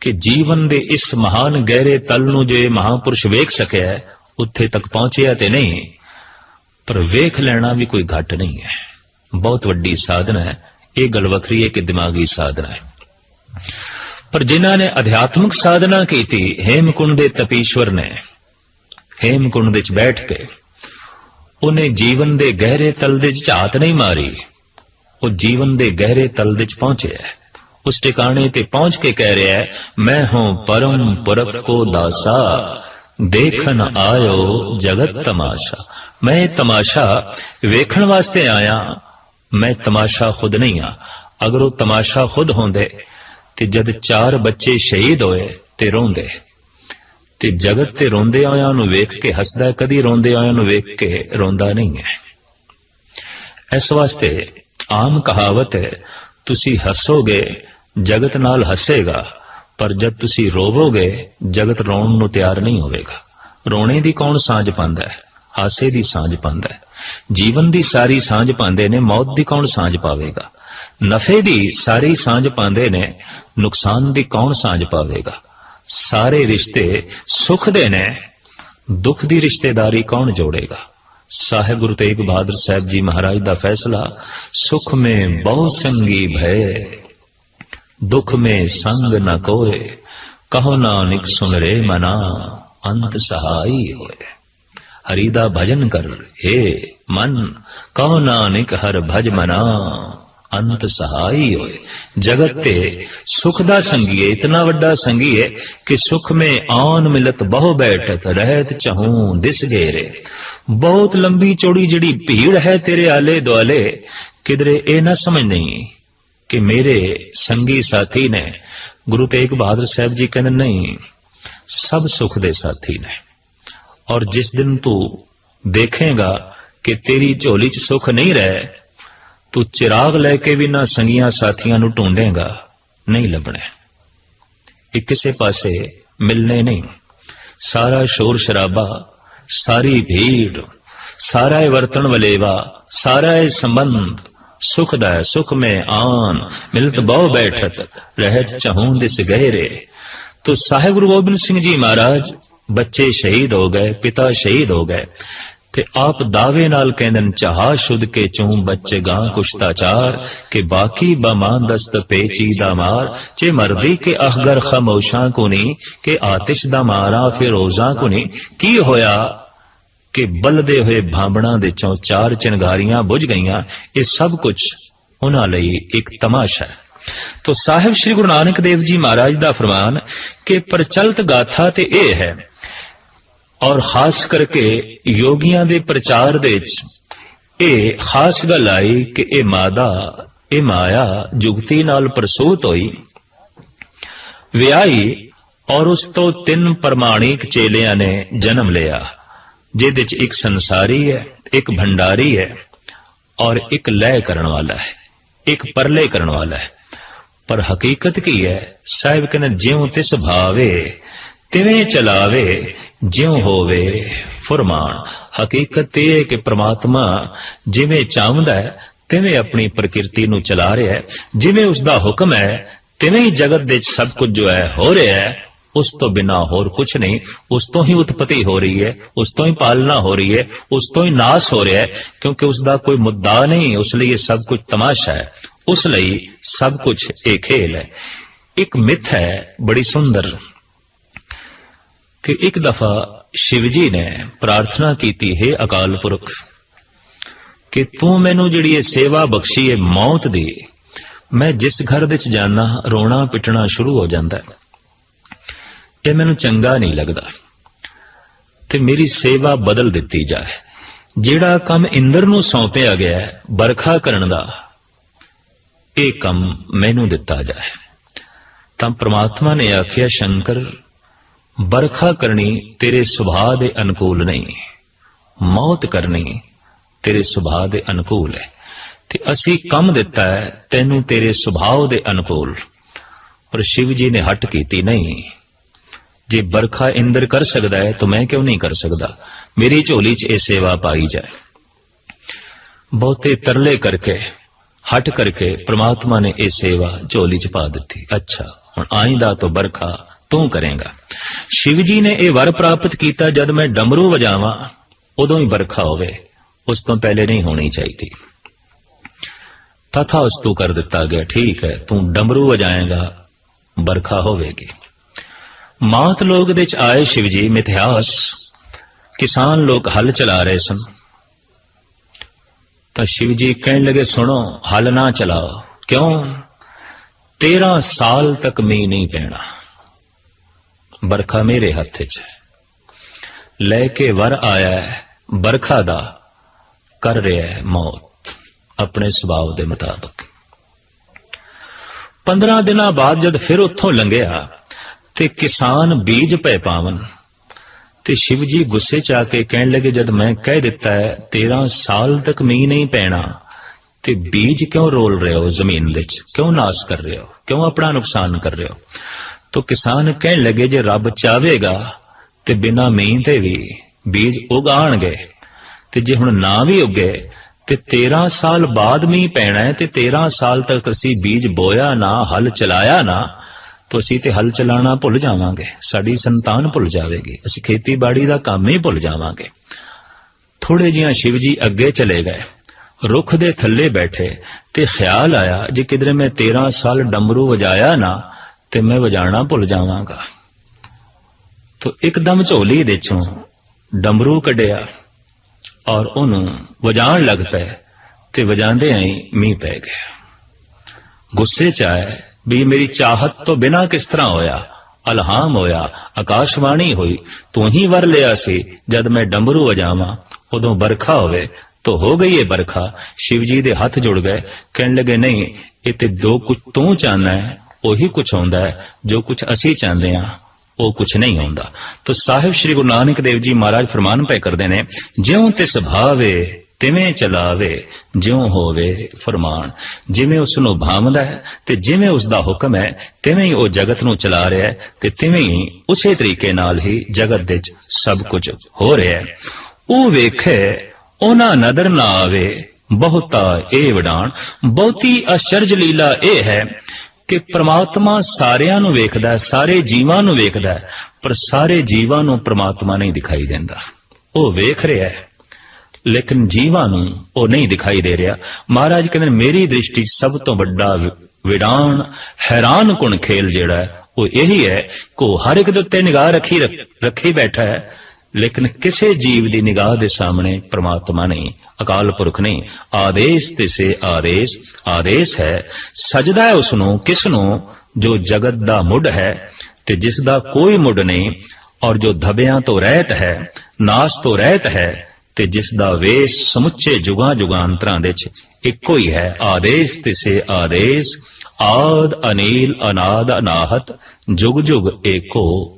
ਕਿ ਜੀਵਨ ਦੇ ਇਸ ਮਹਾਨ ਗਹਿਰੇ ਤਲ ਨੂੰ ਜੇ ਮਹਾਂਪੁਰਸ਼ ਵੇਖ ਸਕਿਆ, ਉੱਥੇ ਤੱਕ ਪਹੁੰਚਿਆ ਤੇ ਨਹੀਂ, ਪਰ ਵੇਖ ਲੈਣਾ ਵੀ ਕੋਈ ਘੱਟ ਨਹੀਂ ਹੈ, ਬਹੁਤ ਵੱਡੀ ਸਾਧਨਾ ਹੈ। ਇਹ ਗੱਲ ਵੱਖਰੀ ਹੈ ਕਿ ਦਿਮਾਗੀ ਸਾਧਨਾ ਹੈ। ਪਰ ਜਿਨ੍ਹਾਂ ਨੇ ਅਧਿਆਤਮਿਕ ਸਾਧਨਾ ਕੀਤੀ, ਹੇਮਕੁੰਡ ਦੇ ਤਪੀਸ਼ਵਰ ਨੇ ਹੇਮਕੁੰਡ ਵਿੱਚ ਬੈਠ ਕੇ ਉਹਨੇ ਜੀਵਨ ਦੇ ਗਹਿਰੇ ਤਲ ਦੇ ਝਾਤ ਨਹੀਂ ਮਾਰੀ, ਉਹ ਜੀਵਨ ਦੇ ਗਹਿਰੇ ਤਲ ਵਿੱਚ ਪਹੁੰਚਿਆ। ਉਸ ਟਿਕਾਣੇ ਤੇ ਪਹੁੰਚ ਕੇ ਕਹਿ ਰਿਹਾ ਹੈ, ਮੈਂ ਹੂੰ ਪਰਮ ਪੁਰਖ ਕੋ ਦਾਸਾ, ਦੇਖਣ ਆਇਓ ਜਗਤ ਤਮਾਸ਼ਾ। ਮੈਂ ਤਮਾਸ਼ਾ ਵੇਖਣ ਵਾਸਤੇ ਆਇਆ, ਮੈਂ ਤਮਾਸ਼ਾ ਖੁਦ ਨਹੀਂ ਆ। ਅਗਰ ਉਹ ਤਮਾਸ਼ਾ ਖੁਦ ਹੁੰਦੇ ਤੇ ਜਦ 4 ਬੱਚੇ ਸ਼ਹੀਦ ਹੋਏ ਤੇ ਰੋਂਦੇ, ਤੇ ਜਗਤ ਤੇ ਰੋਂਦੇ ਆਇਆਂ ਨੂੰ ਵੇਖ ਕੇ ਹੱਸਦਾ, ਕਦੀ ਰੋਂਦੇ ਆਇਆਂ ਨੂੰ ਵੇਖ ਕੇ ਰੋਂਦਾ ਨਹੀਂ ਹੈ। ਇਸ ਵਾਸਤੇ ਆਮ ਕਹਾਵਤ ਹੈ, ਤੁਸੀਂ ਹੱਸੋਗੇ ਜਗਤ ਨਾਲ ਹੱਸੇਗਾ, ਪਰ ਜਦ ਤੁਸੀਂ ਰੋਵੋਗੇ ਜਗਤ ਰੋਣ ਨੂੰ ਤਿਆਰ ਨਹੀਂ ਹੋਵੇਗਾ। ਰੋਣੇ ਦੀ ਕੌਣ ਸਾਂਝ ਪਾਉਂਦਾ ਹੈ? ਹਾਸੇ ਦੀ ਸਾਂਝ ਪਾਉਂਦਾ ਹੈ। ਜੀਵਨ ਦੀ ਸਾਰੀ ਸਾਂਝ ਪਾਉਂਦੇ ਨੇ, ਮੌਤ ਦੀ ਕੌਣ ਸਾਂਝ ਪਾਵੇਗਾ? ਨਫੇ ਦੀ ਸਾਰੀ ਸਾਂਝ ਪਾਉਂਦੇ ਨੇ, ਨੁਕਸਾਨ ਦੀ ਕੌਣ ਸਾਂਝ ਪਾਵੇਗਾ? ਸਾਰੇ ਰਿਸ਼ਤੇ ਸੁਖ ਦੇ ਨੇ, ਦੁੱਖ ਦੀ ਰਿਸ਼ਤੇਦਾਰੀ ਕੌਣ ਜੋੜੇਗਾ? ਸਾਹਿਬ ਗੁਰੂ ਤੇਗ ਬਹਾਦਰ ਸਾਹਿਬ ਜੀ ਮਹਾਰਾਜ ਦਾ ਫੈਸਲਾ, ਸੁਖ ਮੇਂ ਬਹੁ ਸੰਗੀ ਭਏ, ਦੁਖ में संग न कोय, कहो नानक सुन रे मना, अंत सहाई होए। हरि दा भजन कर हे मन, कहो नानक हर भज मना, अंत सहाई होए। जगत ते सुख दा संगी है, इतना वड्डा संगी है कि सुख में आन मिलत बहु बैठत, रहत चहूं दिस घेरे। बहुत लंबी चौड़ी जड़ी भीड़ है तेरे आले दुआले, किधरे ए ना समझ नहीं कि मेरे संगी साथी ने। गुरु तेग बहादुर साहब जी कहते नहीं, सब सुख दे साथी ने। और जिस दिन तू देखेगा कि तेरी झोली च सुख नहीं रहे, तू चिराग लैके भी ना संगियां साथियां नू ढूंढेगा, नहीं लभने। एक किसे पासे मिलने नहीं। सारा शोर शराबा, सारी भीड़, सारा वर्तन वलेवा, सारा संबंध सुख दा है। सुख में आन मिलत बहु बैठत, रहत चहूं दिस गहरे। तो साहिब गुरु गोबिंद सिंह जी महाराज, बच्चे शहीद हो गए, पिता शहीद हो गए, ते आप दावे नाल कहंदन, चाहा शुद्ध के चूं बच्चे गां कुश्ताचार, के बाकी बमान दस्त पेचीदा मार, चे मर्दी के अहगर खामोशा कुनी, के आतिश दा मारा फिरोजा कुनी। की होया कि बलदे हुए भांबणा दे चों 4 चिंगारियां बुझ गईयां। ये सब कुछ उन्हां लई एक तमाशा है। तो साहिब श्री गुरु नानक देव जी महाराज दा फरमान कि प्रचलित गाथा ते यह है, और खास करके योगियां दे प्रचार दे ये खास गल आई कि ये मादा, ये माया जुगती नाल प्रसूत होई, विआही, और उस तो 3 प्रमाणिक चेलियां ने जन्म लिया, जिहदे च एक संसारी है, एक भंडारी है, और एक लय करन वाला है, एक परले करन वाला है। पर हकीकत की है? साहिब कहने, ज्यों तिस भावे तिवें चलावे, ज्यों होवे फुरमान। हकीकत यह है कि परमात्मा जिवें चाहता है तिवें अपनी प्रकृति नूं चला रहा है, जिवें उसका हुक्म है तिवें ही जगत दे सब कुछ जो है हो रहा है। उस तो बिना होर कुछ नहीं। उस तो ही उत्पत्ति हो रही है, उस तो ही पालना हो रही है, उस तो ही नाश हो रहा है, क्योंकि उसका कोई मुद्दा नहीं। उसलिए सब कुछ तमाशा है, उसलिए सब कुछ एक खेल है। एक मिथ है बड़ी सुंदर कि एक दफा शिवजी ने प्रार्थना की थी, हे अकाल पुरख, कि तू मैनू जिहड़ी ये सेवा बख्शी है मौत दी, मैं जिस घर विच जाना रोना पिटना शुरू हो जाता है, ये मैनू चंगा नहीं लगता, ते मेरी सेवा बदल दिती जाए। जिहड़ा काम इंद्र नूं सौंपिया गया है बरखा करन दा, ये काम मैनू दिता जाए। ਤਾਂ ਪ੍ਰਮਾਤਮਾ ਨੇ ਆਖਿਆ, ਸ਼ੰਕਰ, ਬਰਖਾ ਕਰਨੀ ਤੇਰੇ ਸੁਭਾਅ ਦੇ ਅਨੁਕੂਲ ਨਹੀਂ, ਮੌਤ ਕਰਨੀ ਤੇਰੇ ਸੁਭਾਅ ਦੇ ਅਨੁਕੂਲ ਹੈ, ਤੇ ਅਸੀਂ ਕੰਮ ਦਿੱਤਾ ਹੈ ਤੈਨੂੰ ਤੇਰੇ ਸੁਭਾਅ ਦੇ ਅਨੁਕੂਲ। ਪਰ ਸ਼ਿਵ ਜੀ ਨੇ ਹੱਟ ਕੀਤੀ, ਨਹੀਂ, ਜੇ ਬਰਖਾ ਇੰਦਰ ਕਰ ਸਕਦਾ ਹੈ ਤਾਂ ਮੈਂ ਕਿਉਂ ਨਹੀਂ ਕਰ ਸਕਦਾ, ਮੇਰੀ ਝੋਲੀ 'ਚ ਇਹ ਸੇਵਾ ਪਾਈ ਜਾਏ। ਬਹੁਤੇ ਤਰਲੇ ਕਰਕੇ, ਹਟ ਕਰਕੇ ਪ੍ਰਮਾਤਮਾ ਨੇ ਇਹ ਸੇਵਾ ਝੋਲੀ 'ਚ ਪਾ ਦਿੱਤੀ। ਅੱਛਾ, ਹੁਣ ਆਇੰਦਾ ਤੋਂ ਬਰਖਾ ਤੂੰ ਕਰੇਗਾ। ਸ਼ਿਵ ਜੀ ਨੇ ਇਹ ਵਰ ਪ੍ਰਾਪਤ ਕੀਤਾ, ਜਦ ਮੈਂ ਡਮਰੂ ਵਜਾਵਾਂ ਉਦੋਂ ਹੀ ਬਰਖਾ ਹੋਵੇ, ਉਸ ਤੋਂ ਪਹਿਲੇ ਨਹੀਂ ਹੋਣੀ ਚਾਹੀਦੀ। ਤਥਾ ਉਸਤੂ ਕਰ ਦਿੱਤਾ ਗਿਆ, ਠੀਕ ਹੈ, ਤੂੰ ਡਮਰੂ ਵਜਾਏਗਾ, ਬਰਖਾ ਹੋਵੇਗੀ। ਮਾਤ ਲੋਕ ਦੇ ਚ ਆਏ ਸ਼ਿਵ ਜੀ। ਮਿਥਿਹਾਸ, ਕਿਸਾਨ ਲੋਕ ਹਲ ਚਲਾ ਰਹੇ ਸਨ, ਤਾਂ ਸ਼ਿਵ ਜੀ ਕਹਿਣ ਲਗੇ, ਸੁਣੋ, ਹਲ ਨਾ ਚਲਾਓ। ਕਿਉਂ? 13 ਸਾਲ ਤੱਕ ਮੀਂਹ ਨਹੀਂ ਪੈਣਾ, ਬਰਖਾ ਮੇਰੇ ਹੱਥ 'ਚ ਲੈ ਕੇ ਵਰ ਆਇਆ ਹੈ, ਬਰਖਾ ਦਾ ਕਰ ਰਿਹਾ ਹੈ ਮੌਤ ਆਪਣੇ ਸੁਭਾਅ ਦੇ ਮੁਤਾਬਕ। 15 ਦਿਨਾਂ ਬਾਅਦ ਜਦ ਫਿਰ ਉੱਥੋਂ ਲੰਘਿਆ ਤੇ ਕਿਸਾਨ ਬੀਜ ਪਏ ਪਾਵਨ, ਤੇ ਸ਼ਿਵ ਜੀ ਗੁੱਸੇ 'ਚ ਆ ਕੇ ਕਹਿਣ ਲੱਗੇ, ਜਦ ਮੈਂ ਕਹਿ ਦਿੱਤਾ ਹੈ 13 ਸਾਲ ਤੱਕ ਮੀਂਹ ਨਹੀਂ ਪੈਣਾ, ਤੇ ਬੀਜ ਕਿਉਂ ਰੋਲ ਰਹੇ ਹੋ ਜ਼ਮੀਨ ਦੇ 'ਚ, ਕਿਉਂ ਨਾਸ਼ ਕਰ ਰਹੇ ਹੋ, ਕਿਉਂ ਆਪਣਾ ਨੁਕਸਾਨ ਕਰ ਰਹੇ ਹੋ? ਤਾਂ ਕਿਸਾਨ ਕਹਿਣ ਲੱਗੇ, ਜੇ ਰੱਬ ਚਾਹੇਗਾ ਤੇ ਬਿਨਾਂ ਮੀਂਹ ਤੇ ਵੀ ਬੀਜ ਉਗਾਣਗੇ, ਤੇ ਜੇ ਹੁਣ ਨਾ ਵੀ ਉੱਗੇ ਤੇ 13 ਸਾਲ ਬਾਅਦ ਮੀਂਹ ਪੈਣਾ ਹੈ, ਤੇ 13 ਸਾਲ ਤੱਕ ਅਸੀਂ ਬੀਜ ਬੋਇਆ ਨਾ, ਹਲ ਚਲਾਇਆ ਨਾ, ਤਾਂ ਅਸੀਂ ਤੇ ਹਲ ਚਲਾਣਾ ਭੁੱਲ ਜਾਵਾਂਗੇ, ਸਾਡੀ ਸੰਤਾਨ ਭੁੱਲ ਜਾਵੇਗੀ, ਅਸੀਂ ਖੇਤੀਬਾੜੀ ਦਾ ਕੰਮ ਹੀ ਭੁੱਲ ਜਾਵਾਂਗੇ। ਥੋੜੇ ਜਿਹਾ ਸ਼ਿਵ ਜੀ ਅੱਗੇ ਚਲੇ ਗਏ, ਰੁੱਖ ਦੇ ਥੱਲੇ ਬੈਠੇ, ਤੇ ਖਿਆਲ ਆਇਆ, ਜੇ ਕਿਧਰੇ ਮੈਂ 13 ਸਾਲ ਡਮਰੂ ਵਜਾਇਆ ਨਾ ਤੇ ਮੈਂ ਵਜਾਣਾ ਭੁੱਲ ਜਾਵਾਂਗਾ। ਤਾਂ ਇੱਕਦਮ ਝੋਲੀ ਦੇ ਚੋਂ ਡਮਰੂ ਕੱਢਿਆ ਔਰ ਉਹਨੂੰ ਵਜਾਣ ਲੱਗ ਪਏ, ਤੇ ਵਜਾਉਂਦੇ ਹੀ ਮੀਂਹ ਪੈ ਗਿਆ। ਗੁੱਸੇ 'ਚ ਆਏ ਵੀ ਮੇਰੀ ਚਾਹਤ ਤੋਂ ਬਿਨਾਂ ਕਿਸ ਤਰ੍ਹਾਂ ਹੋਇਆ, ਅਲਹਾਮ ਹੋਇਆ, ਆਕਾਸ਼ਵਾਣੀ ਹੋਈ, ਤੂੰ ਹੀ ਵਰ ਲਿਆ ਸੀ ਜਦ ਮੈਂ ਡਮਰੂ ਵਜਾਵਾਂ ਉਦੋਂ ਬਰਖਾ ਹੋਵੇ, ਤਾਂ ਹੋ ਗਈ ਇਹ ਬਰਖਾ। ਸ਼ਿਵ ਜੀ ਦੇ ਹੱਥ ਜੁੜ ਗਏ, ਕਹਿਣ ਲੱਗੇ, ਨਹੀਂ, ਇਹ ਤੇ ਜੋ ਕੁਝ ਤੂੰ ਚਾਹੁੰਦਾ ਹੈ ਉਹੀ ਕੁਝ ਹੁੰਦਾ ਹੈ, ਜੋ ਕੁਝ ਅਸੀਂ ਚਾਹੁੰਦੇ ਹਾਂ ਉਹ ਕੁਝ ਨਹੀਂ ਹੁੰਦਾ। ਤਾਂ ਸਾਹਿਬ ਸ੍ਰੀ ਗੁਰੂ ਨਾਨਕ ਦੇਵ ਜੀ ਮਹਾਰਾਜ ਫਰਮਾਨ ਪਏ ਕਰਦੇ ਨੇ, ਜਿਉਂ ਤਿਸ ਭਾਵੇ ਤਿਵੇਂ ਚਲਾਵੇ, ਜਿਉਂ ਹੋਵੇ ਫਰਮਾਨ। ਜਿਵੇਂ ਉਸ ਨੂੰ ਭਾਵਦਾ ਹੈ ਤੇ ਜਿਵੇਂ ਉਸ ਦਾ ਹੁਕਮ ਹੈ, ਤਿਵੇਂ ਹੀ ਉਹ ਜਗਤ ਨੂੰ ਚਲਾ ਰਿਹਾ ਹੈ, ਤੇ ਤਿਵੇਂ ਹੀ ਉਸੇ ਤਰੀਕੇ ਨਾਲ ਹੀ ਜਗਤ ਦੇ ਵਿੱਚ ਸਭ ਕੁਝ ਹੋ ਰਿਹਾ ਹੈ। ਉਹ ਵੇਖੇ ਉਹਨਾਂ ਨਦਰ ਨਾ ਆਵੇ, ਬਹੁਤਾ ਇਹ ਵਡਾਣ। ਬਹੁਤੀ ਅਚਰਜ ਲੀਲਾ ਇਹ ਹੈ ਕਿ ਪ੍ਰਮਾਤਮਾ ਸਾਰਿਆਂ ਨੂੰ ਵੇਖਦਾ ਹੈ, ਸਾਰੇ ਜੀਵਾਂ ਨੂੰ ਵੇਖਦਾ ਹੈ, ਪਰ ਸਾਰੇ ਜੀਵਾਂ ਨੂੰ ਪ੍ਰਮਾਤਮਾ ਨਹੀਂ ਦਿਖਾਈ ਦਿੰਦਾ। ਉਹ ਵੇਖ ਰਿਹਾ ਹੈ ਲੇਕਿਨ ਜੀਵਾਂ ਨੂੰ ਉਹ ਨਹੀਂ ਦਿਖਾਈ ਦੇ ਰਿਹਾ। ਮਹਾਰਾਜ ਕਹਿੰਦੇ, ਮੇਰੀ ਦ੍ਰਿਸ਼ਟੀ ਸਭ ਤੋਂ ਵੱਡਾ ਵਿਡਾਣ ਹੈਰਾਨ ਕੁਣ ਖੇਲ ਜਿਹੜਾ ਹੈ ਉਹ ਇਹੀ ਹੈ ਕਿ ਉਹ ਹਰ ਇੱਕ ਦੇ ਉੱਤੇ ਨਿਗਾਹ ਰੱਖੀ ਬੈਠਾ ਹੈ, ਲੇਕਿਨ ਕਿਸੇ ਜੀਵ ਦੀ ਨਿਗਾਹ ਦੇ ਸਾਹਮਣੇ ਪ੍ਰਮਾਤਮਾ ਨਹੀਂ, ਅਕਾਲ ਪੁਰਖ ਨਹੀਂ। ਆਦੇਸ਼ ਤੇ ਸੇ ਆਦੇਸ਼, ਆਦੇਸ਼ ਹੈ, ਸਜਦਾ ਹੈ ਉਸ ਨੂੰ, ਕਿਸ ਨੂੰ? ਜੋ ਜਗਤ ਦਾ ਮੁੱਢ ਹੈ ਤੇ ਜਿਸ ਦਾ ਕੋਈ ਮੁੱਢ ਨਹੀਂ, ਔਰ ਜੋ ਧਬਿਆਂ ਤੋਂ ਰਹਿਤ ਹੈ, ਨਾਸ ਤੋਂ ਰਹਿਤ ਹੈ, ਤੇ ਜਿਸ ਦਾ ਵੇਸ਼ ਸਮੁੱਚੇ ਜੁਗਾਂ ਜੁਗਾਂਤਰਾਂ ਦੇ ਚ ਇੱਕੋ ਹੀ ਹੈ। ਆਦੇਸ਼ ਤੇ ਸੇ ਆਦੇਸ਼, ਆਦ ਅਨੀਲ ਅਨਾਦ ਅਨਾਹਤ, ਜੁਗ ਜੁਗ ਏਕੋ